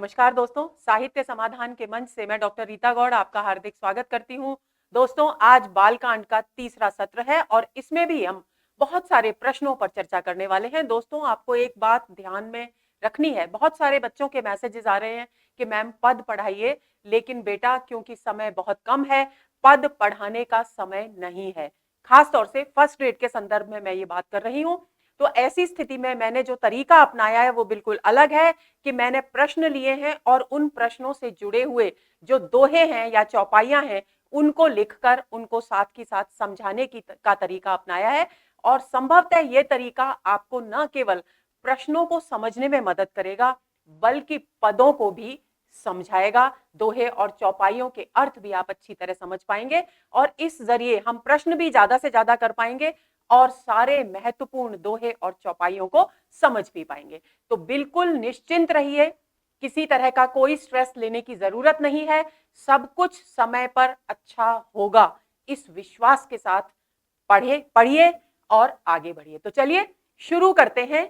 नमस्कार दोस्तों, साहित्य समाधान के मंच से मैं डॉक्टर रीता गौड़ आपका हार्दिक स्वागत करती हूं। दोस्तों, आज बालकांड का तीसरा सत्र है और इसमें भी हम बहुत सारे प्रश्नों पर चर्चा करने वाले हैं। दोस्तों, आपको एक बात ध्यान में रखनी है, बहुत सारे बच्चों के मैसेजेस आ रहे हैं कि मैम पद पढ़ाइए, लेकिन बेटा क्योंकि समय बहुत कम है, पद पढ़ाने का समय नहीं है। खासतौर से फर्स्ट ग्रेड के संदर्भ में मैं ये बात कर रही हूँ। तो ऐसी स्थिति में मैंने जो तरीका अपनाया है वो बिल्कुल अलग है कि मैंने प्रश्न लिए हैं और उन प्रश्नों से जुड़े हुए जो दोहे हैं या चौपाइयां हैं उनको लिखकर उनको साथ ही साथ समझाने का तरीका अपनाया है। और संभवतः ये तरीका आपको न केवल प्रश्नों को समझने में मदद करेगा बल्कि पदों को भी समझाएगा। दोहे और चौपाइयों के अर्थ भी आप अच्छी तरह समझ पाएंगे और इस जरिए हम प्रश्न भी ज्यादा से ज्यादा कर पाएंगे और सारे महत्वपूर्ण दोहे और चौपाइयों को समझ भी पाएंगे। तो बिल्कुल निश्चिंत रहिए, किसी तरह का कोई स्ट्रेस लेने की जरूरत नहीं है, सब कुछ समय पर अच्छा होगा। इस विश्वास के साथ पढ़िए और आगे बढ़िए। तो चलिए शुरू करते हैं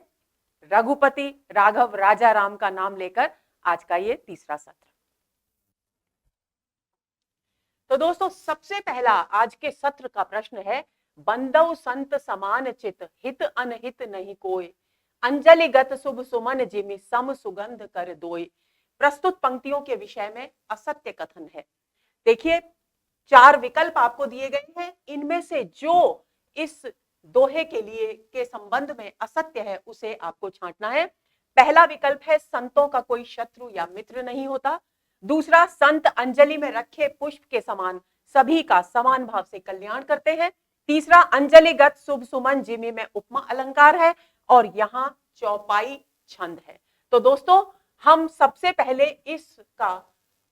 रघुपति राघव राजा राम का नाम लेकर आज का ये तीसरा सत्र। तो दोस्तों, सबसे पहला आज के सत्र का प्रश्न है, बंदौ संत समान चित हित अनहित नहीं कोय, अंजलिगत शुभ सुमन जिमि सम सुगंध कर दोय। प्रस्तुत पंक्तियों के विषय में असत्य कथन है। देखिए, 4 विकल्प आपको दिए गए हैं, इनमें से जो इस दोहे के लिए के संबंध में असत्य है उसे आपको छांटना है। पहला विकल्प है, संतों का कोई शत्रु या मित्र नहीं होता। दूसरा, संत अंजलि में रखे पुष्प के समान सभी का समान भाव से कल्याण करते हैं। तीसरा, अंजलिगत शुभ सुमन जिमि में उपमा अलंकार है और यहाँ चौपाई छंद है। तो दोस्तों, हम सबसे पहले इस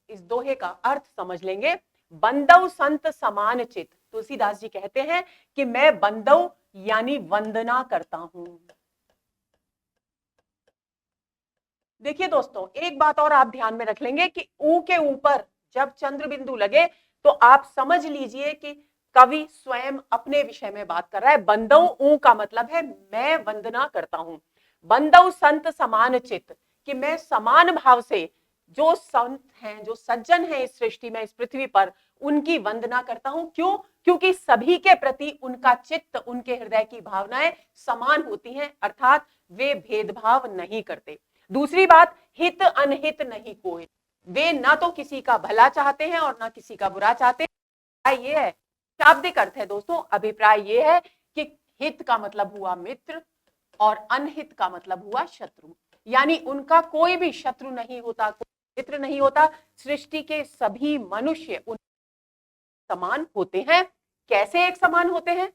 दोहे का अर्थ समझ लेंगे। बंदौ संत समान चित, तुलसीदास जी कहते हैं कि मैं बंदौ यानी वंदना करता हूं। देखिए दोस्तों, एक बात और आप ध्यान में रख लेंगे कि ऊ के ऊपर जब चंद्र बिंदु लगे तो आप समझ लीजिए कि कवि स्वयं अपने विषय में बात कर रहा है। बंदौ ऊ का मतलब है मैं वंदना करता हूं। बंदौ संत समान चित, कि मैं समान भाव से जो संत हैं, जो सज्जन हैं इस सृष्टि में, इस पृथ्वी पर, उनकी वंदना करता हूं। क्यों? क्योंकि सभी के प्रति उनका चित्त, उनके हृदय की भावनाएं समान होती हैं, अर्थात वे भेदभाव नहीं करते। दूसरी बात, हित अनहित नहीं कोई, वे ना तो किसी का भला चाहते हैं और ना किसी का बुरा चाहते हैं। ये है शाब्दिक अर्थ है दोस्तों। अभिप्राय ये है कि हित का मतलब हुआ मित्र और अनहित का मतलब हुआ शत्रु, यानी उनका कोई भी शत्रु नहीं होता, कोई मित्र नहीं होता। सृष्टि के सभी मनुष्य उन समान होते हैं। कैसे एक समान होते हैं?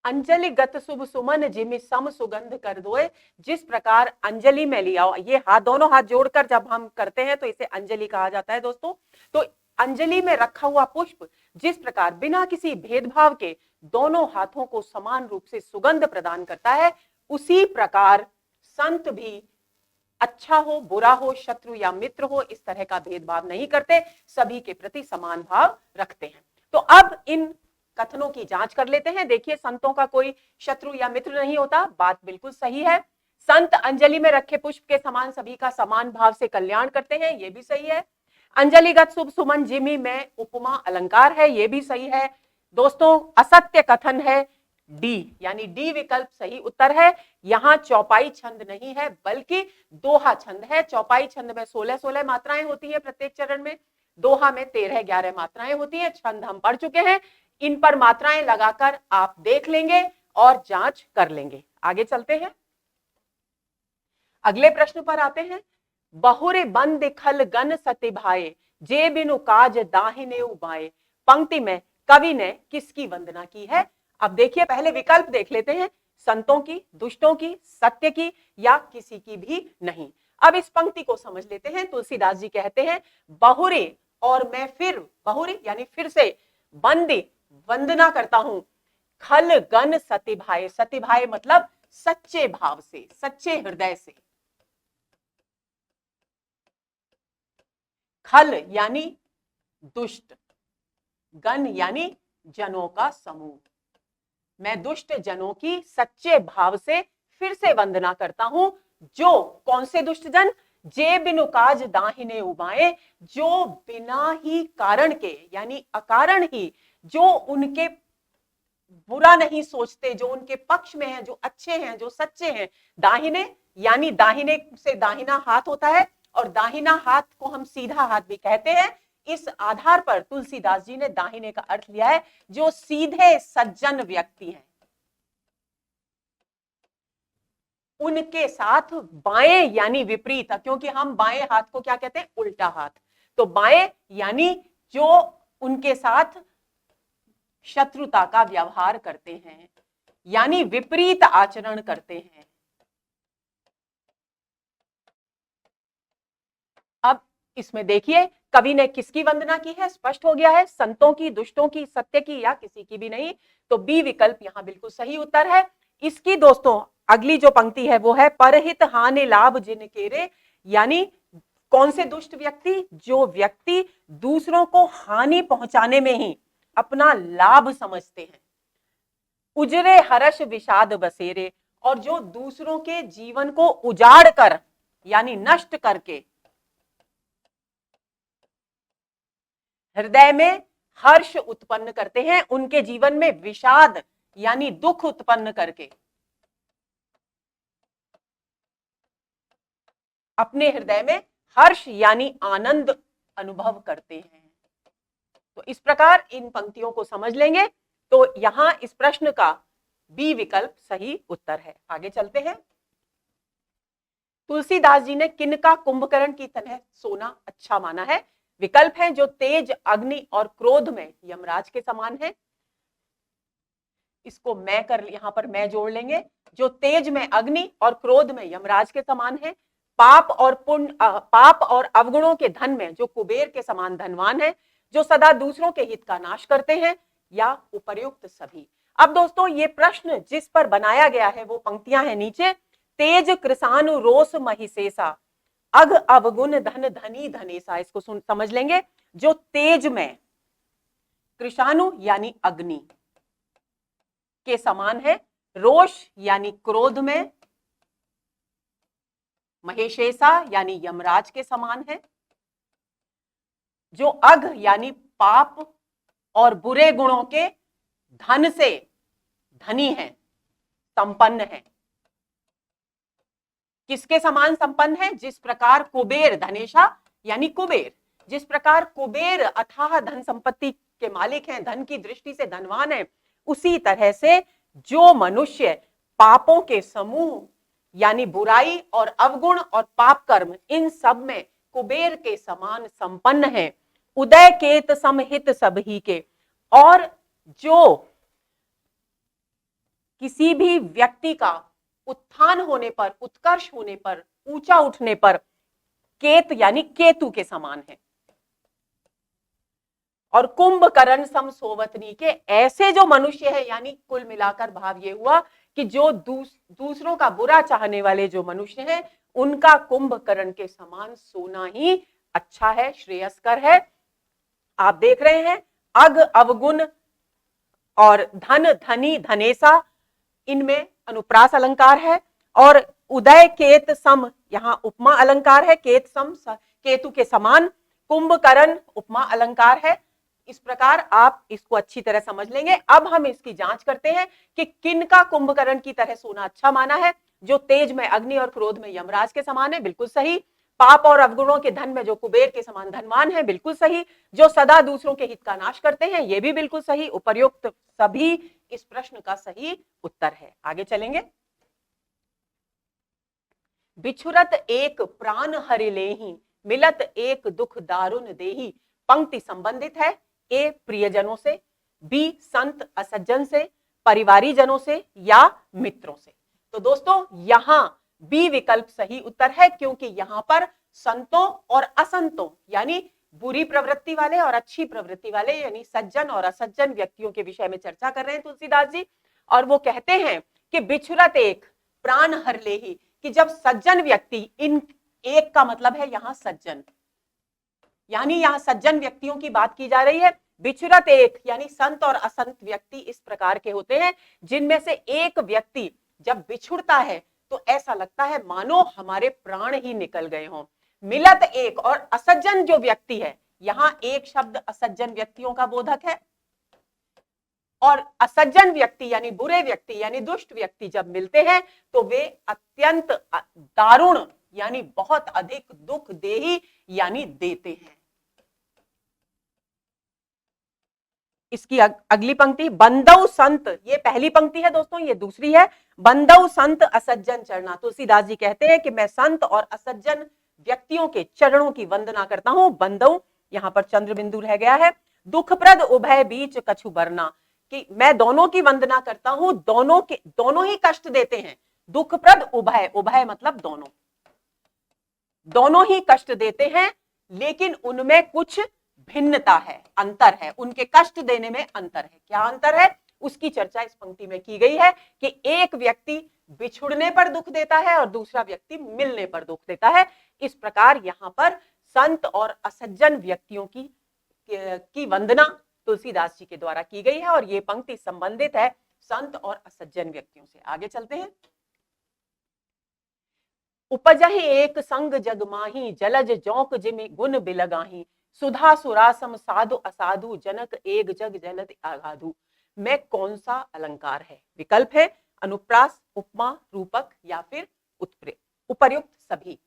अंजलि गत शुभ सुमन जिमि सम सुगंध कर दोए। जिस प्रकार अंजलि में लिया, ये हाथ, दोनों हाथ जोड़कर जब हम करते हैं तो इसे अंजलि कहा जाता है दोस्तों। तो अंजलि में रखा हुआ पुष्प जिस प्रकार बिना किसी भेदभाव के दोनों हाथों को समान रूप से सुगंध प्रदान करता है, उसी प्रकार संत भी अच्छा हो, बुरा हो, शत्रु या मित्र हो, इस तरह का भेदभाव नहीं करते, सभी के प्रति समान भाव रखते हैं। तो अब इन कथनों की जांच कर लेते हैं। देखिए, संतों का कोई शत्रु या मित्र नहीं होता, बात बिल्कुल सही है। संत अंजलि में रखे पुष्प के समान सभी का समान भाव से कल्याण करते हैं, यह भी सही है। अंजलिगत शुभ सुमन जिमि में उपमा अलंकार है, यह भी सही है। दोस्तों, असत्य कथन है डी, यानी डी विकल्प सही उत्तर है। यहां चौपाई छंद नहीं है बल्कि दोहा छंद है। चौपाई छंद में 16-16 मात्राएं होती है प्रत्येक चरण में, दोहा में 13-11 मात्राएं होती है। छंद हम पढ़ चुके हैं, इन पर मात्राएं लगाकर आप देख लेंगे और जांच कर लेंगे। आगे चलते हैं, अगले प्रश्न पर आते हैं। बहुरे बंद खल गन सति भाए, जे बिनु काज दाहिने उबाए। पंक्ति में कवि ने किसकी वंदना की है? अब देखिए, पहले विकल्प देख लेते हैं, संतों की, दुष्टों की, सत्य की या किसी की भी नहीं। अब इस पंक्ति को समझ लेते हैं। तुलसीदास जी कहते हैं, बहुरे, और मैं फिर, बहुरे यानी फिर से, बंदी वंदना करता हूं, खल गन सति भाए। सति भाए मतलब सच्चे भाव से, सच्चे हृदय से। खल यानी दुष्ट, गण यानी जनों का समूह। मैं दुष्ट जनों की सच्चे भाव से फिर से वंदना करता हूं। जो, कौन से दुष्ट जन? जे बिनु काज दाहिने उबाए, जो बिना ही कारण के यानी अकारण ही जो उनके बुरा नहीं सोचते, जो उनके पक्ष में हैं, जो अच्छे हैं, जो सच्चे हैं, दाहिने यानी दाहिने से दाहिना हाथ होता है और दाहिना हाथ को हम सीधा हाथ भी कहते हैं। इस आधार पर तुलसीदास जी ने दाहिने का अर्थ लिया है जो सीधे सज्जन व्यक्ति हैं, उनके साथ बाएं यानी विपरीत, क्योंकि हम बाएं हाथ को क्या कहते हैं, उल्टा हाथ, तो बाएं यानी जो उनके साथ शत्रुता का व्यवहार करते हैं यानी विपरीत आचरण करते हैं। अब इसमें देखिए कवि ने किसकी वंदना की है, स्पष्ट हो गया है, संतों की, दुष्टों की, सत्य की या किसी की भी नहीं। तो बी विकल्प यहां बिल्कुल सही उत्तर है। इसकी दोस्तों अगली जो पंक्ति है वो है परहित हानि लाभ जिन केरे, यानी कौन से दुष्ट व्यक्ति, जो व्यक्ति दूसरों को हानि पहुंचाने में ही अपना लाभ समझते हैं। उजरे हर्ष विषाद बसेरे, और जो दूसरों के जीवन को उजाड़ कर यानी नष्ट करके हृदय में हर्ष उत्पन्न करते हैं, उनके जीवन में विषाद यानी दुख उत्पन्न करके अपने हृदय में हर्ष यानी आनंद अनुभव करते हैं। तो इस प्रकार इन पंक्तियों को समझ लेंगे तो यहां इस प्रश्न का बी विकल्प सही उत्तर है। आगे चलते हैं। तुलसीदास जी ने किनका कुंभकर्ण की तरह सोना अच्छा माना है? विकल्प है जो तेज, अग्नि और क्रोध में यमराज के समान है। इसको मैं कर यहां पर मैं जोड़ लेंगे, जो तेज में अग्नि और क्रोध में यमराज के समान है। पाप और पुण्य, पाप और अवगुणों के धन में जो कुबेर के समान धनवान है, जो सदा दूसरों के हित का नाश करते हैं, या उपर्युक्त सभी। अब दोस्तों ये प्रश्न जिस पर बनाया गया है वो पंक्तियां हैं नीचे। तेज कृसानु रोष महिषेसा, अघ अवगुण धन धनी धनेसा। इसको समझ लेंगे। जो तेज में कृषाणु यानी अग्नि के समान है, रोष यानी क्रोध में, महेशेसा यानी यमराज के समान है, जो अघ यानी पाप और बुरे गुणों के धन से धनी है, संपन्न है। किसके समान संपन्न है? जिस प्रकार कुबेर, धनेशा यानी कुबेर, जिस प्रकार कुबेर अथाह धन संपत्ति के मालिक हैं, धन की दृष्टि से धनवान है, उसी तरह से जो मनुष्य पापों के समूह यानी बुराई और अवगुण और पाप कर्म, इन सब में कुबेर के समान संपन्न है। उदय केत समहित सबही के, और जो किसी भी व्यक्ति का उत्थान होने पर, उत्कर्ष होने पर, ऊंचा उठने पर केत यानी केतु के समान है। और कुंभकर्ण सम सोवतनी के, ऐसे जो मनुष्य है, यानी कुल मिलाकर भाव ये हुआ कि जो दूसरों का बुरा चाहने वाले जो मनुष्य हैं, उनका कुंभकर्ण के समान सोना ही अच्छा है, श्रेयस्कर है। आप देख रहे हैं अग, अवगुण और धन, धनी, धनेसा, इनमें अनुप्रास अलंकार है। और उदय केत सम, यहां उपमा अलंकार है, केत सम केतु के समान, कुंभकर्ण उपमा अलंकार है। इस प्रकार आप इसको अच्छी तरह समझ लेंगे। अब हम इसकी जांच करते हैं कि किनका कुंभकर्ण की तरह सोना अच्छा माना है। जो तेज में अग्नि और क्रोध में यमराज के समान है, बिल्कुल सही। पाप और अवगुणों के धन में जो कुबेर के समान धनवान है, बिल्कुल सही। जो सदा दूसरों के हित का नाश करते हैं, ये भी बिल्कुल सही। उपर्युक्त सभी इस प्रश्न का सही उत्तर है। आगे चलेंगे। बिछुरत एक प्राण हरि लेहि, मिलत एक दुख दारुण देहि। पंक्ति संबंधित है ए प्रियजनों से, बी संत असज्जन से, परिवारी जनों से, या मित्रों से। तो दोस्तों यहां बी विकल्प सही उत्तर है, क्योंकि यहां पर संतों और असंतों यानी बुरी प्रवृत्ति वाले और अच्छी प्रवृत्ति वाले यानी सज्जन और असज्जन व्यक्तियों के विषय में चर्चा कर रहे हैं तुलसीदास जी। और वो कहते हैं कि बिछुरत एक प्राण हर लेहि, कि जब सज्जन व्यक्ति, इन एक का मतलब है यहां सज्जन, यानी यहां सज्जन व्यक्तियों की बात की जा रही है। बिछुरत एक यानी संत और असंत व्यक्ति इस प्रकार के होते हैं जिनमें से एक व्यक्ति जब बिछुड़ता है तो ऐसा लगता है मानो हमारे प्राण ही निकल गए हों। मिलत एक, और असज्जन जो व्यक्ति है, यहां एक शब्द असज्जन व्यक्तियों का बोधक है, और असज्जन व्यक्ति यानी बुरे व्यक्ति यानी दुष्ट व्यक्ति जब मिलते हैं तो वे अत्यंत दारुण यानी बहुत अधिक दुख देही यानी देते हैं। इसकी अगली पंक्ति, बंदौ संत, ये पहली पंक्ति है दोस्तों, ये दूसरी है। बंदौ संत असज्जन चरणा, तुलसीदास जी कहते हैं कि मैं संत और असज्जन व्यक्तियों के चरणों की वंदना करता हूं। बंदौ, यहां पर चंद्र बिंदु रह गया है। दुखप्रद उभय बीच कछु बरना, कि मैं दोनों की वंदना करता हूं, दोनों ही कष्ट देते हैं। दुखप्रद उभय, उभय मतलब दोनों, दोनों ही कष्ट देते हैं, लेकिन उनमें कुछ भिन्नता है, अंतर है, उनके कष्ट देने में अंतर है। क्या अंतर है, उसकी चर्चा इस पंक्ति में की गई है कि एक व्यक्ति बिछुड़ने पर दुख देता है और दूसरा व्यक्ति मिलने पर दुख देता है। इस प्रकार यहां पर संत और असज्जन व्यक्तियों की वंदना तुलसीदास जी के द्वारा की गई है, और ये पंक्ति संबंधित है संत और असज्जन व्यक्तियों से। आगे चलते हैं। उपजहि एक संग जग माही, जलज जौक जिमि गुण बिलगाही, सुधा सुरासम साधु असाधु, जनक एक जग जलद अगाधु। में कौन सा अलंकार है? विकल्प है अनुप्रास, उपमा, रूपक या फिर उपर्युक्त सभी।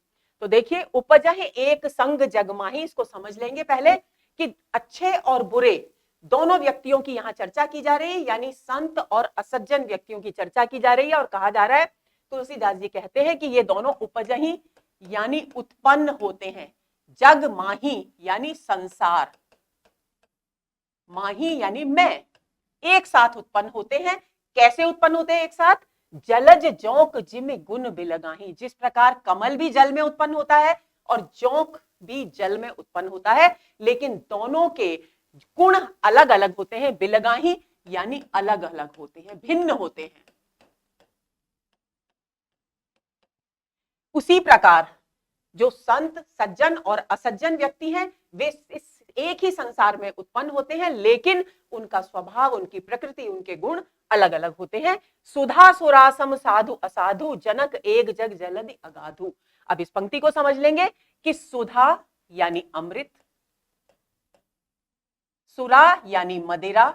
तो देखिए, उपजहि एक संग जग माही, इसको समझ लेंगे पहले कि अच्छे और बुरे दोनों व्यक्तियों की यहां चर्चा की जा रही है, यानी संत और असज्जन व्यक्तियों की चर्चा की जा रही है, और कहा जा रहा है, तुलसीदास जी कहते हैं कि ये दोनों उपजहि यानी उत्पन्न होते हैं, जग माही यानी संसार, माही यानी मैं, एक साथ उत्पन्न होते हैं। कैसे उत्पन्न होते हैं एक साथ? जलज जौक जिम गुण बिलगाही, जिस प्रकार कमल भी जल में उत्पन्न होता है और जौक भी जल में उत्पन्न होता है, लेकिन दोनों के गुण अलग अलग होते हैं। बिलगाही यानी अलग अलग होते हैं, भिन्न होते हैं। उसी प्रकार जो संत, सज्जन और असज्जन व्यक्ति हैं, वे इस एक ही संसार में उत्पन्न होते हैं, लेकिन उनका स्वभाव, उनकी प्रकृति, उनके गुण अलग अलग होते हैं। सुधा सुरासम साधु असाधु, जनक एक जग जलधि अगाधु। अब इस पंक्ति को समझ लेंगे कि सुधा यानी अमृत, सुरा यानी मदिरा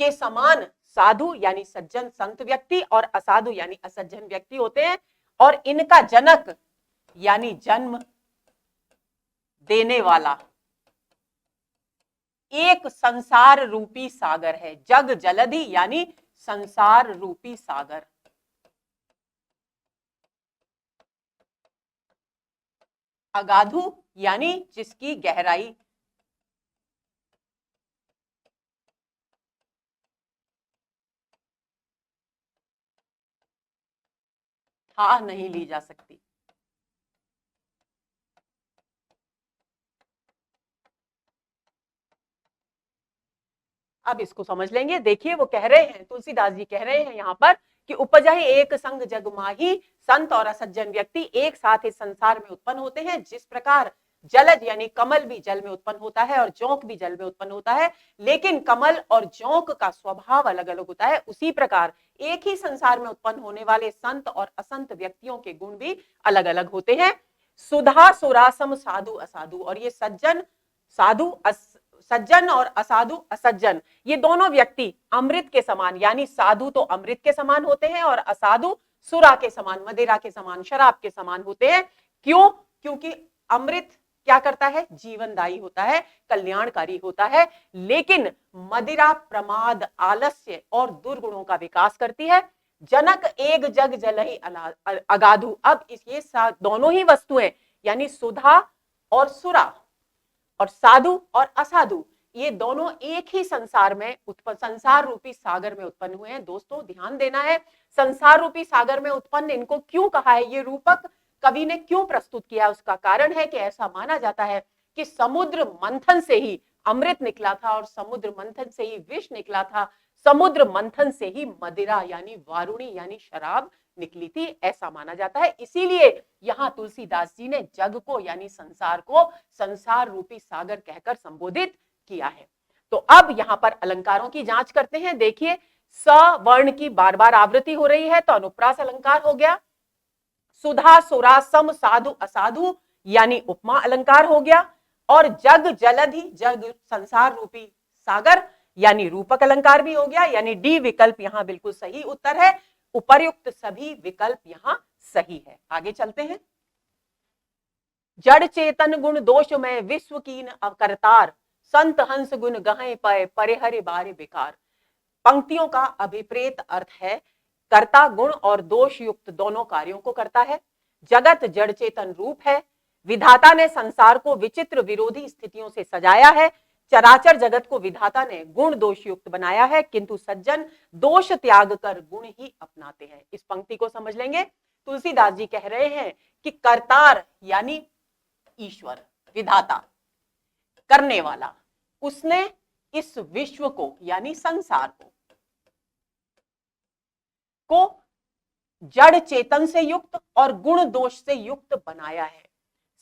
के समान साधु यानी सज्जन संत व्यक्ति और असाधु यानी असज्जन व्यक्ति होते हैं, और इनका जनक यानी जन्म देने वाला एक संसार रूपी सागर है। जग जलधि यानी संसार रूपी सागर। अगाधु यानी जिसकी गहराई, था नहीं ली जा सकती। अब इसको समझ लेंगे। देखिए, वो कह रहे हैं, तुलसीदास जी कह रहे हैं यहां पर कि उपजहि एक संग जग माही, संत और असज्जन व्यक्ति एक साथ इस संसार में उत्पन्न होते हैं। जिस प्रकार जलज यानी कमल भी जल में उत्पन्न होता है और जौक भी जल में उत्पन्न होता है, लेकिन कमल और जौक का स्वभाव अलग अलग होता है, उसी प्रकार एक ही संसार में उत्पन्न होने वाले संत और असंत व्यक्तियों के गुण भी अलग अलग होते हैं। सुधा सुरासम साधु असाधु, और ये सज्जन साधु, सज्जन और असाधु असज्जन, ये दोनों व्यक्ति अमृत के समान, यानी साधु तो अमृत के समान होते हैं और असाधु सुरा के समान, मदिरा के समान, शराब के समान होते हैं। क्यों? क्योंकि अमृत क्या करता है? जीवनदायी होता है, कल्याणकारी होता है, लेकिन मदिरा प्रमाद, आलस्य और दुर्गुणों का विकास करती है। जनक एक जग जलहि अगाधु, अब ये दोनों ही वस्तुएं यानी सुधा और सुरा और साधु और असाधु, ये दोनों एक ही संसार में उत्पन्न, संसार रूपी सागर में उत्पन्न हुए हैं। दोस्तों ध्यान देना है, संसार रूपी सागर में उत्पन्न इनको क्यों कहा है? ये रूपक कवि ने क्यों प्रस्तुत किया? उसका कारण है कि ऐसा माना जाता है कि समुद्र मंथन से ही अमृत निकला था और समुद्र मंथन से ही विष निकला था, समुद्र मंथन से ही मदिरा यानी वारुणी यानी शराब निकली थी, ऐसा माना जाता है। इसीलिए यहां तुलसीदास जी ने जग को यानी संसार को संसार रूपी सागर कहकर संबोधित किया है। तो अब यहां पर अलंकारों की जांच करते हैं। देखिए, स वर्ण की बार बार आवृत्ति हो रही है, तो अनुप्रास अलंकार हो गया। सुधा सुरा सम साधु असाधु यानी उपमा अलंकार हो गया, और जग जलधि जग संसार रूपी सागर यानी रूपक अलंकार भी हो गया, यानी डी विकल्प यहां बिल्कुल सही उत्तर है। उपर्युक्त सभी विकल्प यहां सही है। आगे चलते हैं। जड़ चेतन गुण दोष में विश्व कीन अवकरतार, संत हंस गुण गहे पय परिहरि बारे बेकार। पंक्तियों का अभिप्रेत अर्थ है कर्ता गुण और दोष युक्त दोनों कार्यों को करता है। जगत जड़ चेतन रूप है। विधाता ने संसार को विचित्र विरोधी स्थितियों से सजाया है। चराचर जगत को विधाता ने गुण दोष युक्त बनाया है, किंतु सज्जन दोष त्याग कर गुण ही अपनाते हैं। इस पंक्ति को समझ लेंगे। तुलसीदास जी कह रहे हैं कि कर्तार यानी ईश्वर, विधाता, करने वाला, उसने इस विश्व को यानी संसार को जड़ चेतन से युक्त और गुण दोष से युक्त बनाया है।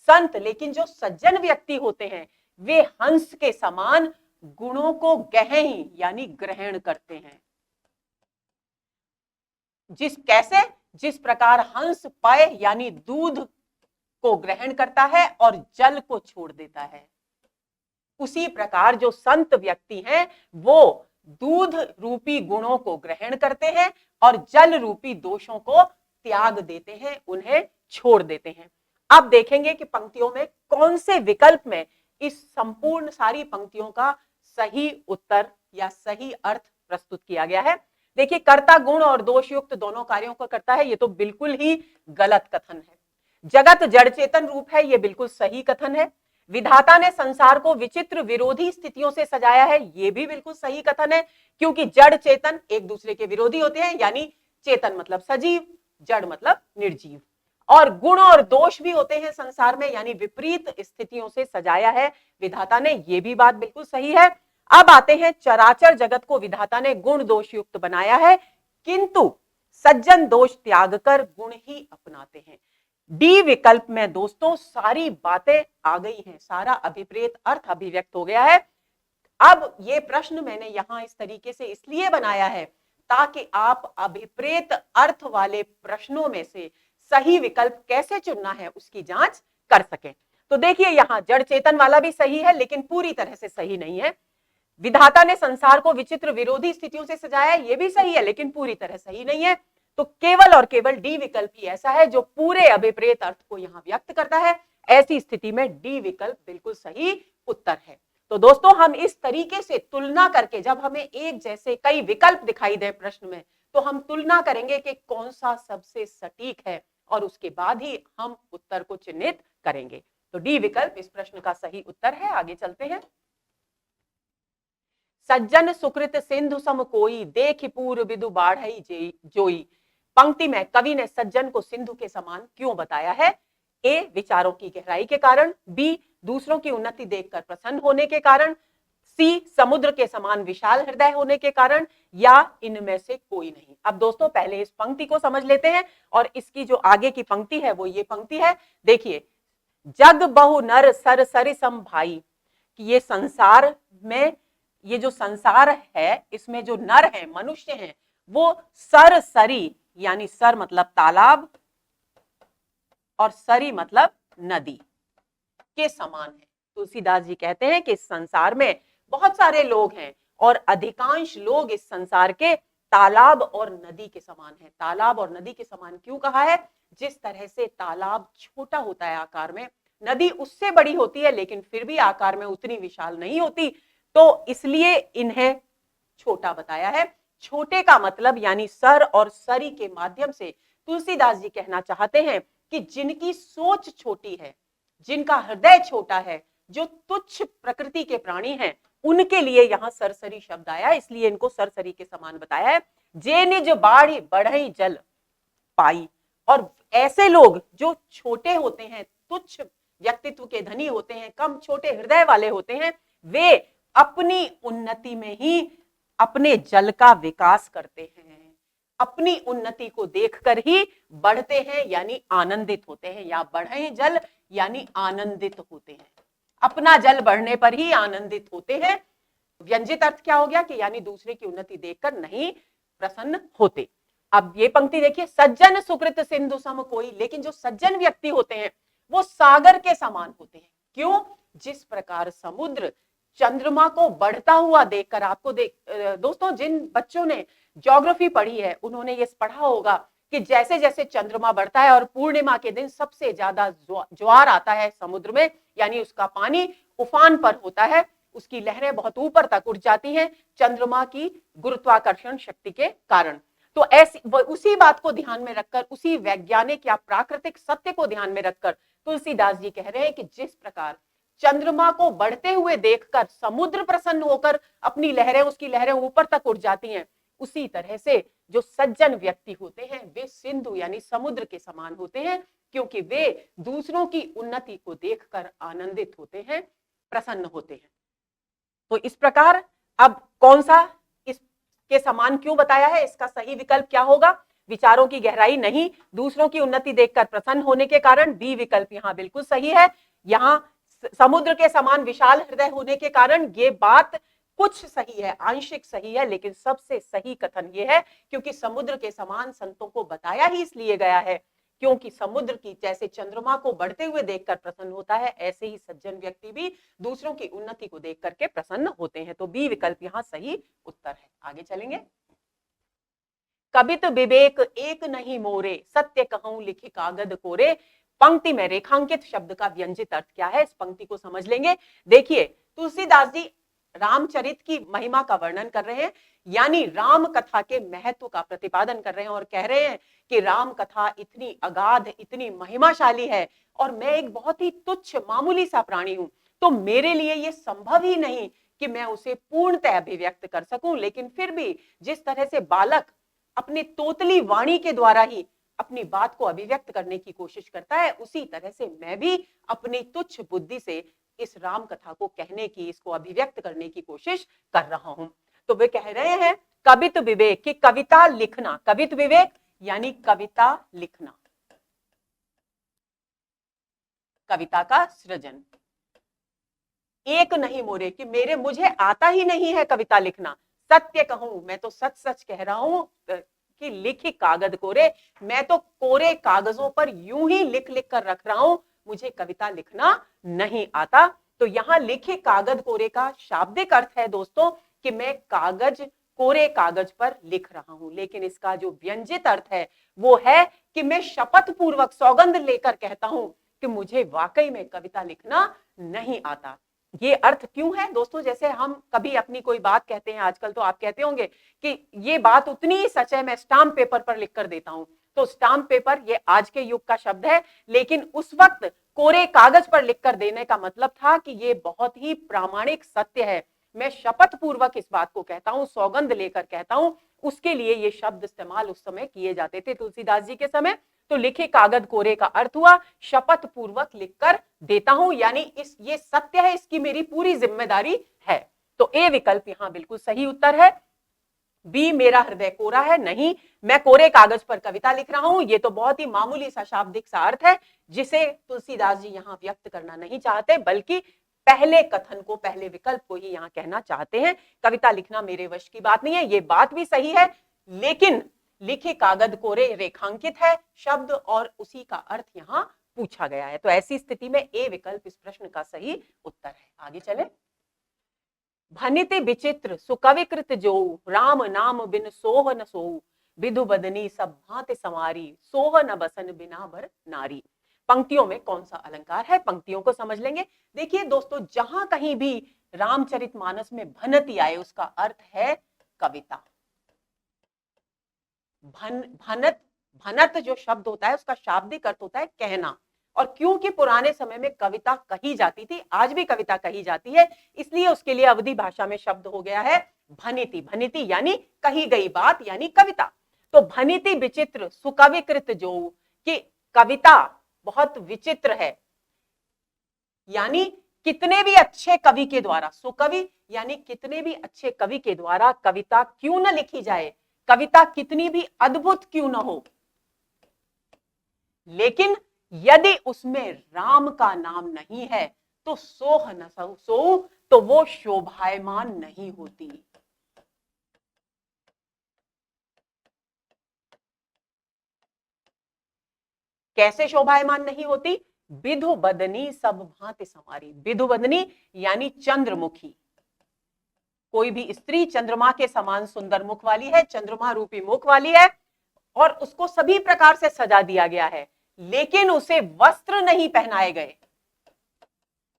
संत, लेकिन जो सज्जन व्यक्ति होते हैं वे हंस के समान गुणों को गहन यानी ग्रहण करते हैं। जिस प्रकार हंस पय यानी दूध को ग्रहण करता है और जल को छोड़ देता है, उसी प्रकार जो संत व्यक्ति हैं वो दूध रूपी गुणों को ग्रहण करते हैं और जल रूपी दोषों को त्याग देते हैं, उन्हें छोड़ देते हैं। अब देखेंगे कि पंक्तियों में कौन से विकल्प में इस संपूर्ण सारी पंक्तियों का सही उत्तर या सही अर्थ प्रस्तुत किया गया है। देखिए, कर्ता गुण और दोष युक्त दोनों कार्यों को करता है, ये तो बिल्कुल ही गलत कथन है। जगत जड़ चेतन रूप है, ये बिल्कुल सही कथन है। विधाता ने संसार को विचित्र विरोधी स्थितियों से सजाया है, ये भी बिल्कुल सही कथन है, क्योंकि जड़ चेतन एक दूसरे के विरोधी होते हैं, यानी चेतन मतलब सजीव, जड़ मतलब निर्जीव। और गुण और दोष भी होते हैं संसार में, यानी विपरीत स्थितियों से सजाया है विधाता ने, ये भी बात बिल्कुल सही है। अब आते हैं, चराचर जगत को विधाता ने गुण दोष युक्त बनाया है, किंतु सज्जन दोष त्याग कर गुण ही अपनाते हैं। डी विकल्प में दोस्तों सारी बातें आ गई हैं, सारा अभिप्रेत अर्थ अभिव्यक्त हो गया है। अब ये प्रश्न मैंने यहां इस तरीके से इसलिए बनाया है ताकि आप अभिप्रेत अर्थ वाले प्रश्नों में से सही विकल्प कैसे चुनना है उसकी जांच कर सकें। तो देखिए, यहां जड़ चेतन वाला भी सही है, लेकिन पूरी तरह से सही नहीं है। विधाता ने संसार को विचित्र विरोधी स्थितियों से सजाया, ये भी सही है, लेकिन पूरी तरह सही नहीं है। तो केवल और केवल डी विकल्प ही ऐसा है जो पूरे अभिप्रेत अर्थ को यहां व्यक्त करता है। ऐसी स्थिति में डी विकल्प बिल्कुल सही उत्तर है। तो दोस्तों, हम इस तरीके से तुलना करके, जब हमें एक जैसे कई विकल्प दिखाई दे प्रश्न में, तो हम तुलना करेंगे कि कौन सा सबसे सटीक है और उसके बाद ही हम उत्तर को चिन्हित करेंगे। तो डी विकल्प इस प्रश्न का सही उत्तर है। आगे चलते हैं। सज्जन सुकृत सिंधु सम कोई, देख पूर्व विदु बाढ़ई जोई। पंक्ति में कवि ने सज्जन को सिंधु के समान क्यों बताया है? ए, विचारों की गहराई के कारण, बी, दूसरों की उन्नति देखकर प्रसन्न होने के कारण, सी, समुद्र के समान विशाल हृदय होने के कारण, या इनमें से कोई नहीं। अब दोस्तों पहले इस पंक्ति को समझ लेते हैं, और इसकी जो आगे की पंक्ति है वो ये पंक्ति है। देखिए, जग बहु नर सर सरि सम भाई, कि ये संसार में, ये जो संसार है इसमें जो नर हैं, मनुष्य हैं, वो सर सरी यानी सर मतलब तालाब और सरी मतलब नदी के समान है। तुलसीदास जी कहते हैं कि इस संसार में बहुत सारे लोग हैं और अधिकांश लोग इस संसार के तालाब और नदी के समान है। तालाब और नदी के समान क्यों कहा है? जिस तरह से तालाब छोटा होता है आकार में, नदी उससे बड़ी होती है लेकिन फिर भी आकार में उतनी विशाल नहीं होती, तो इसलिए इन्हें छोटा बताया है। छोटे का मतलब यानी सर और सरी के माध्यम से तुलसीदास जी कहना चाहते हैं कि जिनकी सोच छोटी है, जिनका हृदय छोटा है, जो तुच्छ प्रकृति के प्राणी हैं, उनके लिए यहाँ सरसरी शब्द आया, इसलिए इनको सरसरी के समान बताया है। जे निज बाढ़ी बढ़ई जल पाई, और ऐसे लोग जो छोटे होते हैं, तुच्छ व्यक्तित्व के धनी होते हैं, कम छोटे हृदय वाले होते हैं, वे अपनी उन्नति में ही अपने जल का विकास करते हैं, अपनी उन्नति को देखकर ही बढ़ते हैं यानी आनंदित होते हैं, या बढ़े जल यानी आनंदित होते हैं, अपना जल बढ़ने पर ही आनंदित होते हैं। व्यंजित अर्थ क्या हो गया कि यानी दूसरे की उन्नति देखकर नहीं प्रसन्न होते। अब ये पंक्ति देखिए, सज्जन सुकृत सिंधु सम कोई, लेकिन जो सज्जन व्यक्ति होते हैं वो सागर के समान होते हैं। क्यों? जिस प्रकार समुद्र चंद्रमा को बढ़ता हुआ देखकर, आपको दोस्तों जिन बच्चों ने ज्योग्राफी पढ़ी है उन्होंने ये पढ़ा होगा कि जैसे जैसे चंद्रमा बढ़ता है और पूर्णिमा के दिन सबसे ज्यादा ज्वार आता है समुद्र में, यानी उसका पानी उफान पर होता है, उसकी लहरें बहुत ऊपर तक उठ जाती हैं चंद्रमा की गुरुत्वाकर्षण शक्ति के कारण। तो ऐसी उसी बात को ध्यान में रखकर, उसी वैज्ञानिक या प्राकृतिक सत्य को ध्यान में रखकर तुलसीदास जी कह रहे हैं कि जिस प्रकार चंद्रमा को बढ़ते हुए देखकर समुद्र प्रसन्न होकर अपनी लहरें, उसकी लहरें ऊपर तक उठ जाती हैं, उसी तरह से जो सज्जन व्यक्ति होते हैं वे सिंधु यानी समुद्र के समान होते हैं, क्योंकि वे दूसरों की उन्नति को देखकर आनंदित होते हैं, प्रसन्न होते हैं। तो इस प्रकार अब कौन सा इसके समान क्यों बताया है, इसका सही विकल्प क्या होगा? विचारों की गहराई नहीं, दूसरों की उन्नति देखकर प्रसन्न होने के कारण, बी विकल्प यहां बिल्कुल सही है। यहां समुद्र के समान विशाल हृदय होने के कारण ये बात कुछ सही है, आंशिक सही है, लेकिन सबसे सही कथन ये है क्योंकि समुद्र के समान संतों को बताया ही इसलिए गया है क्योंकि समुद्र की जैसे चंद्रमा को बढ़ते हुए देखकर प्रसन्न होता है, ऐसे ही सज्जन व्यक्ति भी दूसरों की उन्नति को देख करके प्रसन्न होते हैं। तो बी विकल्प यहां सही उत्तर है। आगे चलेंगे। कबित विवेक एक नहीं मोरे, सत्य कहूं लिखि कागद कोरे। पंक्ति में रेखांकित शब्द का व्यंजित अर्थ क्या है, इस पंक्ति को समझ लेंगे। देखिए, तुलसीदास जी रामचरित की महिमा का वर्णन कर रहे हैं, यानी राम कथा के महत्व का प्रतिपादन कर रहे हैं और कह रहे हैं कि राम कथा इतनी अगाध, इतनी महिमाशाली है और मैं एक बहुत ही तुच्छ मामूली सा प्राणी हूं, तो मेरे लिए यह संभव ही नहीं कि मैं उसे पूर्णतः अभिव्यक्त कर सकूं। लेकिन फिर भी जिस तरह से बालक अपनी तोतली वाणी के द्वारा ही अपनी बात को अभिव्यक्त करने की कोशिश करता है, उसी तरह से मैं भी अपनी तुच्छ बुद्धि से इस राम कथा को कहने की, इसको अभिव्यक्त करने की कोशिश कर रहा हूं। तो वे कह रहे हैं कवित विवेक की कविता लिखना, कवित विवेक यानी कविता लिखना, कविता का सृजन। एक नहीं मोरे कि मुझे आता ही नहीं है कविता लिखना। सत्य कहूं, मैं तो सच सच कह रहा हूं कि लिखी कागज कोरे, मैं तो कोरे कागजों पर यूं ही लिख लिख कर रख रहा हूं, मुझे कविता लिखना नहीं आता। तो यहां लिखे कागज कोरे का शाब्दिक अर्थ है दोस्तों कि मैं कागज, कोरे कागज पर लिख रहा हूं, लेकिन इसका जो व्यंजित अर्थ है वो है कि मैं शपथ पूर्वक सौगंध लेकर कहता हूं कि मुझे वाकई में कविता लिखना नहीं आता। ये अर्थ क्यों है दोस्तों? जैसे हम कभी अपनी कोई बात कहते हैं, आजकल तो आप कहते होंगे कि ये बात उतनी ही सच है, मैं स्टाम्प पेपर पर लिख कर देता हूं। तो स्टाम्प पेपर ये आज के युग का शब्द है, लेकिन उस वक्त कोरे कागज पर लिखकर देने का मतलब था कि ये बहुत ही प्रामाणिक सत्य है, मैं शपथ पूर्वक इस बात को कहता हूं, सौगंध लेकर कहता हूं। उसके लिए ये शब्द इस्तेमाल उस समय किए जाते थे तुलसीदास जी के समय। तो लिखे कागज कोरे का अर्थ हुआ शपथ पूर्वक लिखकर देता हूं, यानी ये सत्य है, इसकी मेरी पूरी जिम्मेदारी है। तो ए विकल्प यहां बिल्कुल सही उत्तर है। बी मेरा हृदय कोरा है, नहीं, मैं कोरे कागज पर कविता लिख रहा हूं, ये तो बहुत ही मामूली सा शाब्दिक सा अर्थ है जिसे तुलसीदास जी यहां व्यक्त करना नहीं चाहते, बल्कि पहले कथन को, पहले विकल्प को ही यहां कहना चाहते हैं। कविता लिखना मेरे वश की बात नहीं है, ये बात भी सही है, लेकिन लिखे कागज कोरे रेखांकित है शब्द और उसी का अर्थ यहां पूछा गया है। तो ऐसी स्थिति में ए विकल्प इस प्रश्न का सही उत्तर है। आगे चले। भनिति विचित्र सुकविकृत जो, राम नाम बिन सोह न सोऊ, विधु बदनी सब भांति संवारी, सोह न बसन बिना बर नारी। पंक्तियों में कौन सा अलंकार है, पंक्तियों को समझ लेंगे। देखिए दोस्तों, जहां कहीं भी रामचरितमानस में भनति आए उसका अर्थ है कविता। भनत जो शब्द होता है उसका शाब्दिक अर्थ होता है कहना, और क्योंकि पुराने समय में कविता कही जाती थी, आज भी कविता कही जाती है, इसलिए उसके लिए अवधी भाषा में शब्द हो गया है भनिति। भनिति यानी कही गई बात, यानी कविता। तो भनिति विचित्र सुकविकृत जो, कि कविता बहुत विचित्र है, यानी कितने भी अच्छे कवि के द्वारा, सुकवि यानी कितने भी अच्छे कवि के द्वारा कविता क्यों न लिखी जाए, कविता कितनी भी अद्भुत क्यों न हो, लेकिन यदि उसमें राम का नाम नहीं है तो सोह न सोऊ, तो वो शोभायमान नहीं होती। कैसे शोभायमान नहीं होती? विधु बदनी सब भांति समारी। विधु बदनी यानी चंद्रमुखी। कोई भी स्त्री चंद्रमा के समान सुंदर मुख वाली है, चंद्रमा रूपी मुख वाली है, और उसको सभी प्रकार से सजा दिया गया है, लेकिन उसे वस्त्र नहीं पहनाए गए।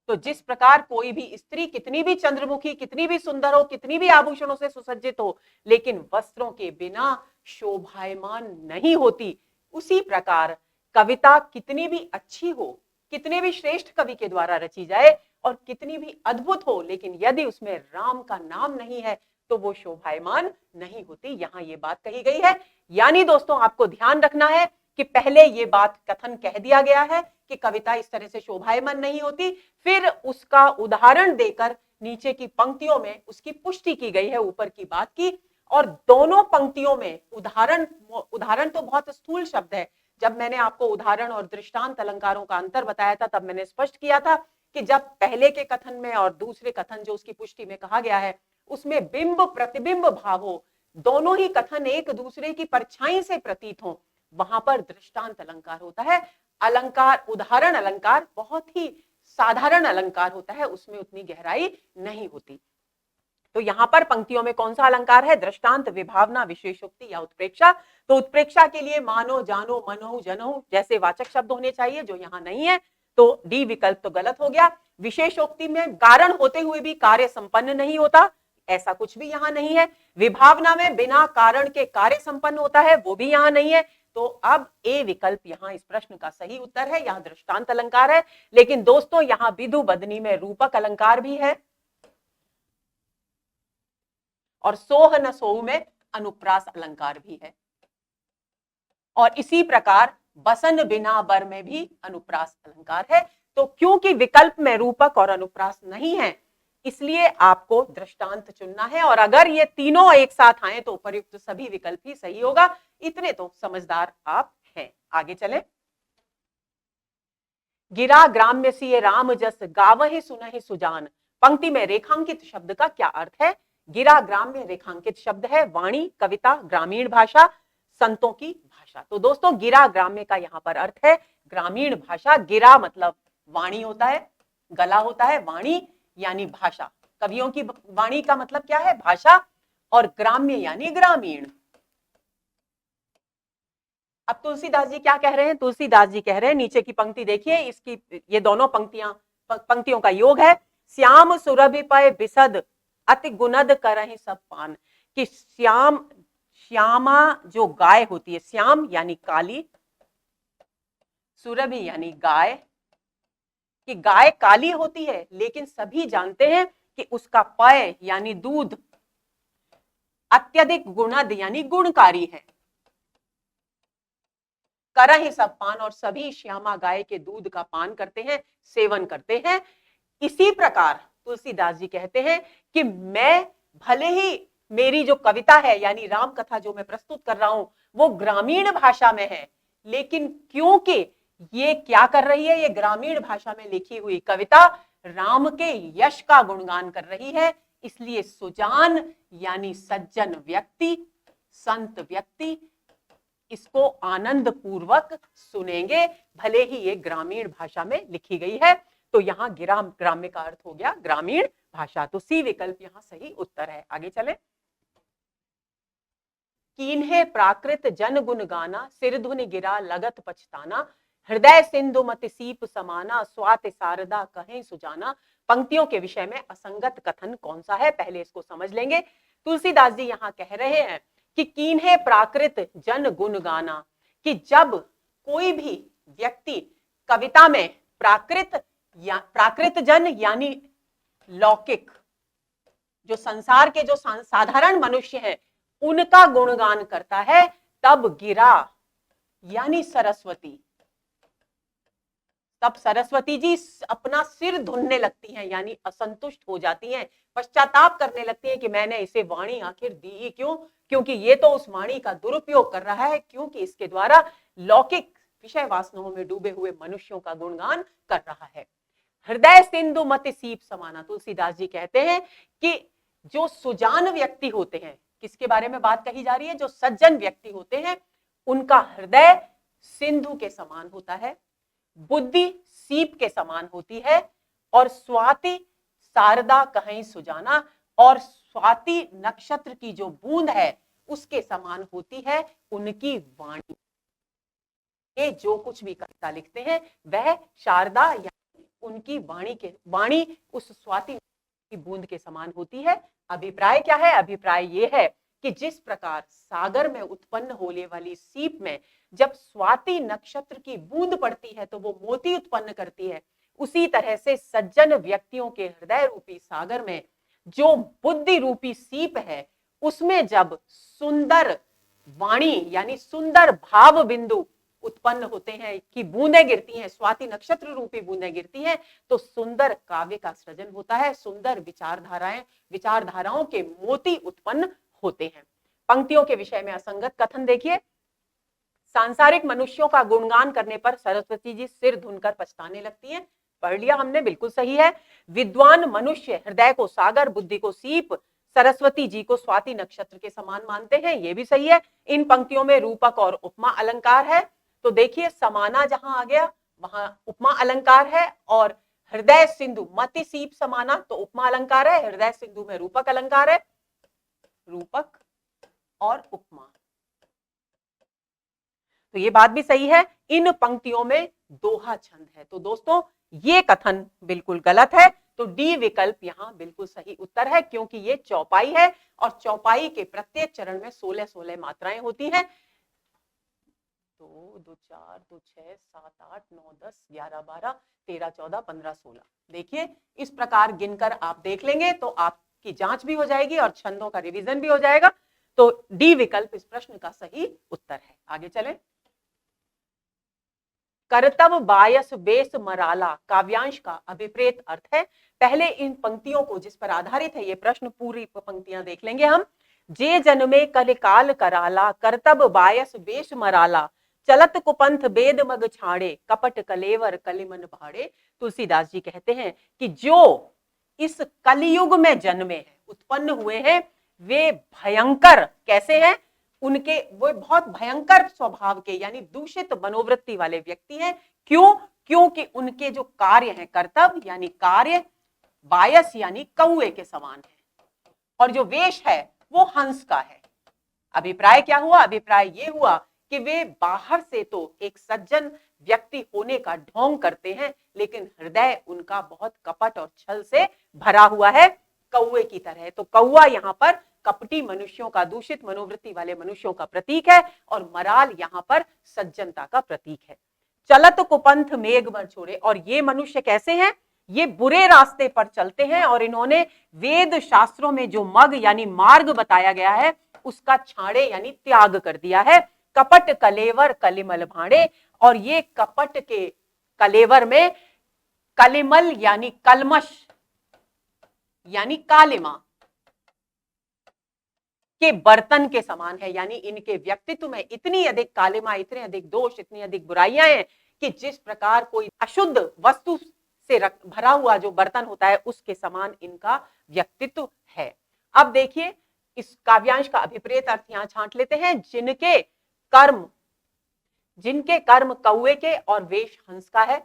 तो जिस प्रकार कोई भी स्त्री कितनी भी चंद्रमुखी, कितनी भी सुंदर हो, कितनी भी आभूषणों से सुसज्जित हो, लेकिन वस्त्रों के बिना शोभायमान नहीं होती, उसी प्रकार कविता कितनी भी अच्छी हो, कितने भी श्रेष्ठ कवि के द्वारा रची जाए और कितनी भी अद्भुत हो, लेकिन यदि उसमें राम का नाम नहीं है तो वो शोभायमान नहीं होती। यहां ये बात कही गई है। यानी दोस्तों आपको ध्यान रखना है कि पहले ये बात कथन कह दिया गया है कि कविता इस तरह से शोभायमान नहीं होती, फिर उसका उदाहरण देकर नीचे की पंक्तियों में उसकी पुष्टि की गई है ऊपर की बात की। और दोनों पंक्तियों में उदाहरण तो बहुत स्थूल शब्द है। जब मैंने आपको उदाहरण और दृष्टांत अलंकारों का अंतर बताया था, तब मैंने स्पष्ट किया था कि जब पहले के कथन में और दूसरे कथन जो उसकी पुष्टि में कहा गया है, उसमें बिंब प्रतिबिंब भाव हो, दोनों ही कथन एक दूसरे की परछाई से प्रतीत हो, वहां पर दृष्टांत अलंकार होता है। अलंकार, उदाहरण अलंकार बहुत ही साधारण अलंकार होता है, उसमें उतनी गहराई नहीं होती। तो यहां पर पंक्तियों में कौन सा अलंकार है? दृष्टांत, विभावना, विशेषोक्ति या उत्प्रेक्षा। तो उत्प्रेक्षा के लिए मानो, जानो, मनो, जनो जैसे वाचक शब्द होने चाहिए, जो यहां नहीं है, तो डी विकल्प तो गलत हो गया। विशेषोक्ति में कारण होते हुए भी कार्य संपन्न नहीं होता, ऐसा कुछ भी यहां नहीं है। विभावना में बिना कारण के कार्य संपन्न होता है, वो भी यहां नहीं है। तो अब ए विकल्प यहां इस प्रश्न का सही उत्तर है। यहां दृष्टांत अलंकार है, लेकिन दोस्तों यहां विधु बदनी में रूपक अलंकार भी है और सोह न सोह में अनुप्रास अलंकार भी है, और इसी प्रकार बसन बिना बर में भी अनुप्रास अलंकार है। तो क्योंकि विकल्प में रूपक और अनुप्रास नहीं है, इसलिए आपको दृष्टांत चुनना है, और अगर ये तीनों एक साथ आए तो उपयुक्त सभी विकल्प ही सही होगा। इतने तो समझदार आप हैं। आगे चलें। गिरा ग्राम्य सिए राम जस गावहि सुनहि सुजान। पंक्ति में रेखांकित शब्द का क्या अर्थ है? गिरा ग्राम्य रेखांकित शब्द है, वाणी, कविता, ग्रामीण भाषा, संतों की भाषा। तो दोस्तों गिरा ग्राम्य का यहां पर अर्थ है ग्रामीण भाषा। गिरा मतलब वाणी होता है, गला होता है, वाणी यानी भाषा। कवियों की वाणी का मतलब क्या है? भाषा। और ग्राम्य यानी ग्रामीण। अब तुलसीदास जी क्या कह रहे हैं? तुलसीदास जी कह रहे हैं, नीचे की पंक्ति देखिए, इसकी ये दोनों पंक्तियों का योग है। श्याम सुरभि पय बिसद अति गुणद करहि सब पान। कि श्यामा जो गाय होती है, श्याम यानी काली, सुरभि यानी गाय, कि गाय काली होती है, लेकिन सभी जानते हैं कि उसका पय यानी दूध अत्यधिक गुणद यानी गुणकारी है। करहि सब पान, और सभी श्यामा गाय के दूध का पान करते हैं, सेवन करते हैं। इसी प्रकार तुलसीदास जी कहते हैं कि मैं भले ही मेरी जो कविता है यानी राम कथा जो मैं प्रस्तुत कर रहा हूं वो ग्रामीण भाषा में है, लेकिन क्योंकि ये क्या कर रही है, ये ग्रामीण भाषा में लिखी हुई कविता राम के यश का गुणगान कर रही है, इसलिए सुजान यानी सज्जन व्यक्ति, संत व्यक्ति इसको आनंद पूर्वक सुनेंगे, भले ही ये ग्रामीण भाषा में लिखी गई है। तो यहां ग्राम्य का अर्थ हो गया ग्रामीण भाषा। तो सी विकल्प यहां सही उत्तर है। आगे चले। कीन्हे प्राकृत जन गुण गाना, सिर धुनि गिरा लगत पछताना, हृदय सिंधु मति सीप समाना, स्वाति शारदा कहें सुजाना। पंक्तियों के विषय में असंगत कथन कौन सा है, पहले इसको समझ लेंगे। तुलसीदास जी यहां कह रहे हैं कि कीन्हे प्राकृत जन गुण गाना, कि जब कोई भी व्यक्ति कविता में प्राकृत जन यानी लौकिक, जो संसार के जो साधारण मनुष्य हैं उनका गुणगान करता है, तब गिरा यानी सरस्वती, तब सरस्वती जी अपना सिर धुनने लगती हैं, यानी असंतुष्ट हो जाती हैं, पश्चाताप करने लगती हैं कि मैंने इसे वाणी आखिर दी ही क्यों, क्योंकि ये तो उस वाणी का दुरुपयोग कर रहा है, क्योंकि इसके द्वारा लौकिक विषय वासनाओं में डूबे हुए मनुष्यों का गुणगान कर रहा है। हृदय सिंधु मति सीप समाना, तुलसीदास जी कहते हैं कि जो सुजान व्यक्ति होते हैं, किसके बारे में बात कही जा रही है? जो सज्जन व्यक्ति होते हैं, उनका हृदय सिंधु के समान होता है, बुद्धि सीप के समान होती है, और स्वाति शारदा कहीं सुजाना, और स्वाति नक्षत्र की जो बूंद है उसके समान होती है उनकी वाणी। ये जो कुछ भी कविता लिखते हैं वह शारदा या उनकी वाणी उस स्वाति की बूंद के समान होती है। अभिप्राय क्या है? अभिप्राय ये है कि जिस प्रकार सागर में उत्पन्न होने वाली सीप में जब स्वाति नक्षत्र की बूंद पड़ती है तो वो मोती उत्पन्न करती है, उसी तरह से सज्जन व्यक्तियों के हृदय रूपी सागर में जो बुद्धि रूपी सीप है उसमें जब सुंदर वाणी यानी सुंदर भाव बिंदु उत्पन्न होते हैं कि बूंदें गिरती हैं, स्वाति नक्षत्र रूपी बूंदें गिरती हैं, तो सुंदर काव्य का सृजन होता है, सुंदर विचारधाराओं के मोती उत्पन्न होते हैं। पंक्तियों के विषय में असंगत कथन देखिए, सांसारिक मनुष्यों का गुणगान करने पर सरस्वती जी सिर धुनकर पछताने लगती हैं। पढ़ लिया हमने, बिल्कुल सही है। विद्वान मनुष्य हृदय को सागर, बुद्धि को सीप, सरस्वती जी को स्वाति नक्षत्र के समान मानते हैं, ये भी सही है। इन पंक्तियों में रूपक और उपमा अलंकार है, तो देखिए समाना जहां आ गया वहां उपमा अलंकार है, और हृदय सिंधु मति सीप समाना तो उपमा अलंकार है, हृदय सिंधु में रूपक अलंकार है, रूपक और उपमा, तो ये बात भी सही है। इन पंक्तियों में दोहा छंद है, तो दोस्तों ये कथन बिल्कुल गलत है, तो डी विकल्प यहां बिल्कुल सही उत्तर है, क्योंकि ये चौपाई है और चौपाई के प्रत्येक चरण में 16-16 मात्राएं होती हैं। 2, 2, 4, 2, 6, 7, 8, 9, 10, 11, 12, 13, 14, 15, 16। देखिए इस प्रकार गिनकर आप देख लेंगे तो आपकी जांच भी हो जाएगी और छंदों का रिवीजन भी हो जाएगा। तो डी विकल्प इस प्रश्न का सही उत्तर है। आगे चलें। कर्तव बायस बेस मराला काव्यांश का अभिप्रेत अर्थ है। पहले इन पंक्तियों को जिस पर आधारित है ये प्रश्न, पूरी पंक्तियां देख लेंगे हम। जे जन्मे कलिकाल कराला, कर्तव बायस बेस मराला, चलत कुपंथ बेद मग छाड़े, कपट कलेवर कलिमन भाड़े। तुलसीदास जी कहते हैं कि जो इस कलियुग में जन्मे हैं, उत्पन्न हुए हैं, वे भयंकर कैसे हैं, उनके वो बहुत भयंकर स्वभाव के यानी दूषित मनोवृत्ति वाले व्यक्ति हैं। क्यों? क्योंकि उनके जो कार्य हैं, कर्तव्य यानी कार्य, बायस यानी कौए के समान है, और जो वेश है वो हंस का है। अभिप्राय क्या हुआ? अभिप्राय ये हुआ कि वे बाहर से तो एक सज्जन व्यक्ति होने का ढोंग करते हैं, लेकिन हृदय उनका बहुत कपट और छल से भरा हुआ है, कौए की तरह। तो कौआ यहाँ पर कपटी मनुष्यों का, दूषित मनोवृत्ति वाले मनुष्यों का प्रतीक है, और मराल यहाँ पर सज्जनता का प्रतीक है। चलत कुपंथ मेघ मर छोड़े, और ये मनुष्य कैसे हैं? ये बुरे रास्ते पर चलते हैं, और इन्होंने वेद शास्त्रों में जो मग यानी मार्ग बताया गया है उसका छाड़े यानी त्याग कर दिया है। कपट कलेवर कलिमल भाड़े, और ये कपट के कलेवर में कलिमल यानी कलमश यानी कालिमा के बर्तन के समान है, यानी इनके व्यक्तित्व में इतनी अधिक कालिमा, इतने अधिक दोष, इतनी अधिक बुराइयां हैं कि जिस प्रकार कोई अशुद्ध वस्तु से भरा हुआ जो बर्तन होता है उसके समान इनका व्यक्तित्व है। अब देखिए इस काव्यांश का अभिप्रेत अर्थ यहां छांट लेते हैं। जिनके कर्म कौए के और वेश हंस का है,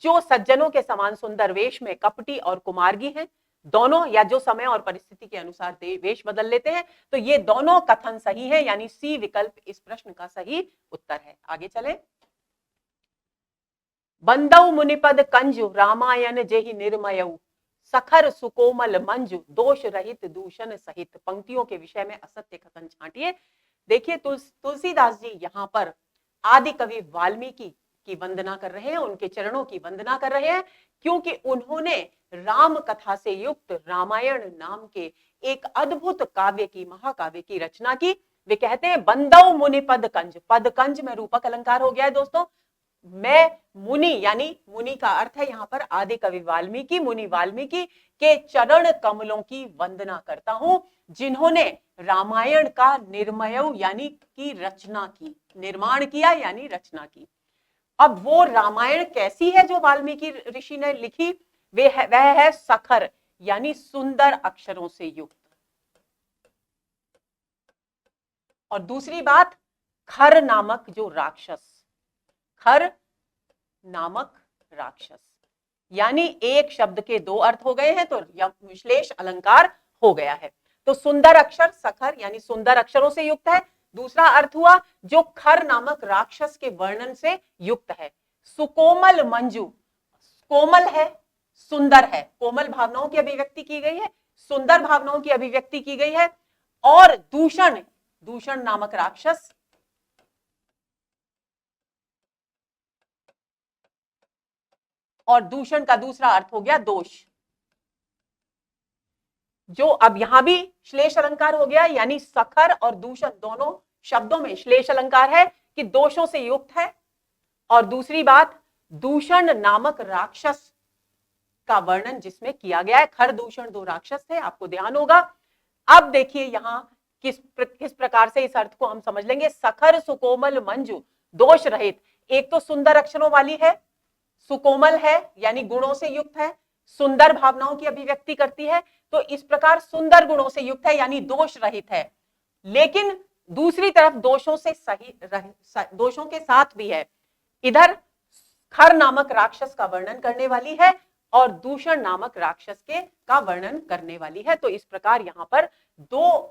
जो सज्जनों के समान सुंदर वेश में कपटी और कुमार्गी हैं, दोनों या जो समय और परिस्थिति के अनुसार वेश बदल लेते हैं, तो ये दोनों कथन सही है, यानी सी विकल्प इस प्रश्न का सही उत्तर है। आगे चले। बंदौ मुनिपद कंजु रामायण जेहि निर्मयऊ, सखर सुकोमल मंजु दोष रहित दूषण सहित। पंक्तियों के विषय में असत्य कथन छांटिए। देखिए तुलसीदास जी यहाँ पर आदि कवि वाल्मीकि की वंदना कर रहे हैं, उनके चरणों की वंदना कर रहे हैं, क्योंकि उन्होंने राम कथा से युक्त रामायण नाम के एक अद्भुत काव्य की, महाकाव्य की रचना की। वे कहते हैं बंदौ मुनि पद कंज, पद कंज में रूपक अलंकार हो गया है दोस्तों। मैं मुनि यानी मुनि का अर्थ है यहाँ पर आदि कवि वाल्मीकि, मुनि वाल्मीकि के चरण कमलों की वंदना करता हूं, जिन्होंने रामायण का निर्मय यानी की रचना की, निर्माण किया यानी रचना की। अब वो रामायण कैसी है जो वाल्मीकि ऋषि ने लिखी? वह है सखर यानी सुंदर अक्षरों से युक्त। और दूसरी बात, खर नामक जो राक्षस, खर नामक राक्षस। यानी एक शब्द के दो अर्थ हो गए हैं, तो विश्लेष अलंकार हो गया है। तो सुंदर अक्षर सखर यानी सुंदर अक्षरों से युक्त है। दूसरा अर्थ हुआ जो खर नामक राक्षस के वर्णन से युक्त है। सुकोमल मंजू, कोमल है, सुंदर है, कोमल भावनाओं की अभिव्यक्ति की गई है, सुंदर भावनाओं की अभिव्यक्ति की गई है। और दूषण, दूषण नामक राक्षस, और दूषण का दूसरा अर्थ हो गया दोष। जो अब यहां भी श्लेष अलंकार हो गया, यानी सखर और दूषण दोनों शब्दों में श्लेष अलंकार है कि दोषों से युक्त है। और दूसरी बात, दूषण नामक राक्षस का वर्णन जिसमें किया गया है। खर दूषण दो राक्षस थे, आपको ध्यान होगा। अब देखिए यहां किस प्रकार से इस अर्थ को हम समझ लेंगे। सखर सुकोमल मंजू, दोष रहित। एक तो सुंदर अक्षरों वाली है, सुकोमल है यानी गुणों से युक्त है, सुंदर भावनाओं की अभिव्यक्ति करती है। तो इस प्रकार सुंदर गुणों से युक्त है यानी दोष रहित है। लेकिन दूसरी तरफ दोषों से दोषों के साथ भी है। इधर खर नामक राक्षस का वर्णन करने वाली है और दूषण नामक राक्षस का वर्णन करने वाली है। तो इस प्रकार यहां पर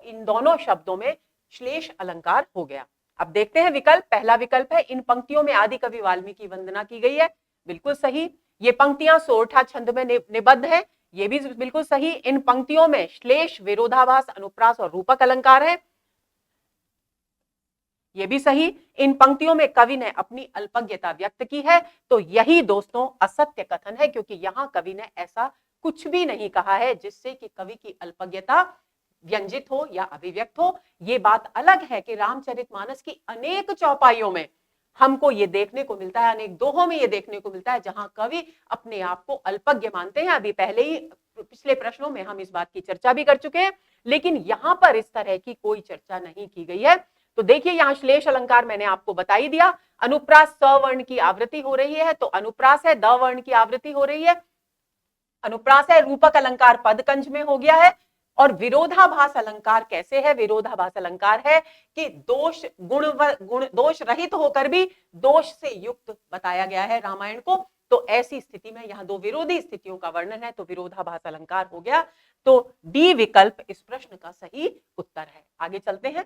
इन दोनों शब्दों में श्लेष अलंकार हो गया। अब देखते हैं विकल्प। पहला विकल्प है इन पंक्तियों में आदि कवि वाल्मीकि की वंदना की गई है। बिल्कुल सही। ये पंक्तियां सोरठा छंद में निबद्ध है, ये भी बिल्कुल सही। इन पंक्तियों में श्लेष, विरोधाभास, अनुप्रास और रूपक अलंकार है, ये भी सही। इन पंक्तियों में कवि ने अपनी अल्पज्ञता व्यक्त की है। तो यही दोस्तों असत्य कथन है, क्योंकि यहां कवि ने ऐसा कुछ भी नहीं कहा है जिससे कि कवि की अल्पज्ञता व्यंजित हो या अभिव्यक्त हो। ये बात अलग है कि रामचरितमानस की अनेक चौपाइयों में हमको ये देखने को मिलता है, अनेक दोहों में ये देखने को मिलता है जहां कवि अपने आप को अल्पज्ञ मानते हैं। अभी पहले ही पिछले प्रश्नों में हम इस बात की चर्चा भी कर चुके हैं, लेकिन यहां पर इस तरह की कोई चर्चा नहीं की गई है। तो देखिए यहां श्लेष अलंकार मैंने आपको बता ही दिया। अनुप्रास स वर्ण की आवृत्ति हो रही है, तो अनुप्रास है द वर्ण की आवृत्ति हो रही है। अनुप्रास है, रूपक अलंकार पदकंज में हो गया है। और विरोधाभास अलंकार कैसे है? विरोधाभास अलंकार है कि दोष गुण दोष रहित होकर भी दोष से युक्त बताया गया है रामायण को। तो ऐसी स्थिति में यहां दो विरोधी स्थितियों का वर्णन है, तो विरोधाभास अलंकार हो गया। तो डी विकल्प इस प्रश्न का सही उत्तर है। आगे चलते हैं।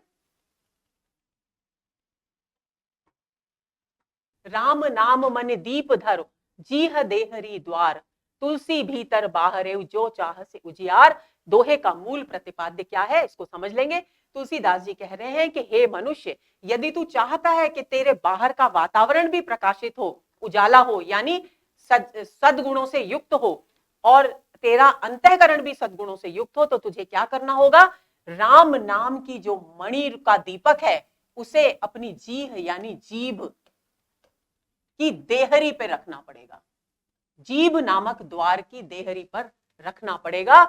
राम नाम मन दीप धरो, जीह देहरी द्वार, तुलसी भीतर बाहरे जो चाह से उजियार। दोहे का मूल प्रतिपाद्य क्या है, इसको समझ लेंगे। तुलसीदास जी कह रहे हैं कि हे मनुष्य, यदि तू चाहता है कि तेरे बाहर का वातावरण भी प्रकाशित हो, उजाला हो, यानी सद्गुणों से युक्त हो, और तेरा अंतःकरण भी सद्गुणों से युक्त हो, तो तुझे क्या करना होगा? राम नाम की जो मणि का दीपक है उसे अपनी जीह यानी जीभ की देहरी पे रखना पड़ेगा। जीभ नामक द्वार की देहरी पर रखना पड़ेगा।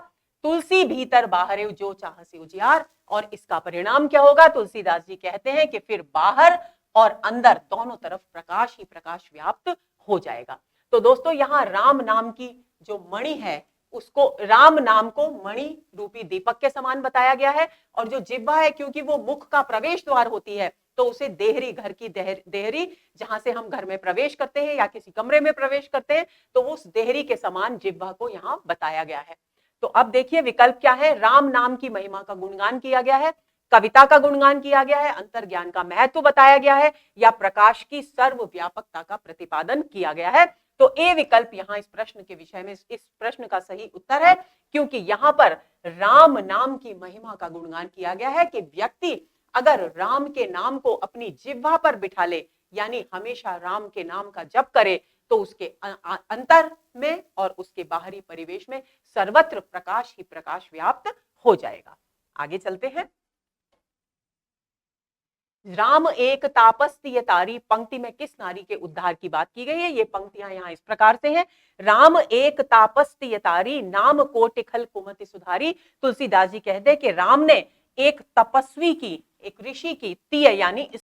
तुलसी भीतर बाहर जो चाह से उजियार। और इसका परिणाम क्या होगा? तुलसीदास जी कहते हैं कि फिर बाहर और अंदर दोनों तरफ प्रकाश ही प्रकाश व्याप्त हो जाएगा। तो दोस्तों यहां राम नाम की जो मणि है, उसको, राम नाम को मणि रूपी दीपक के समान बताया गया है। और जो जिह्वा है, क्योंकि वो मुख का प्रवेश द्वार होती है, तो उसे देहरी, घर की देहरी, जहां से हम घर में प्रवेश करते हैं या किसी कमरे में प्रवेश करते हैं, तो उस देहरी के समान जिह्वा को यहां बताया गया है। तो अब देखिए विकल्प क्या है। राम नाम की महिमा का गुणगान किया गया है, कविता का गुणगान किया गया है, अंतर्ज्ञान का महत्व बताया गया है, या प्रकाश की सर्वव्यापकता का प्रतिपादन किया गया है। तो ए विकल्प यहां इस प्रश्न के विषय में, इस प्रश्न का सही उत्तर है, क्योंकि यहां पर राम नाम की महिमा का गुणगान किया गया है कि व्यक्ति अगर राम के नाम को अपनी जिह्वा पर बिठा ले, यानी हमेशा राम के नाम का जप करे, तो उसके अंतर में और उसके बाहरी परिवेश में सर्वत्र प्रकाश ही प्रकाश व्याप्त हो जाएगा। आगे चलते हैं। राम एक तापस्तीय तारी पंक्ति में किस नारी के उद्धार की बात की गई है? ये पंक्तियां यहां इस प्रकार से हैं। राम एक तापस्तीय तारी, नाम कोटिखल कुमति सुधारी। तुलसीदास जी कहते हैं कि राम ने एक तपस्वी की, एक ऋषि की, तीय यानी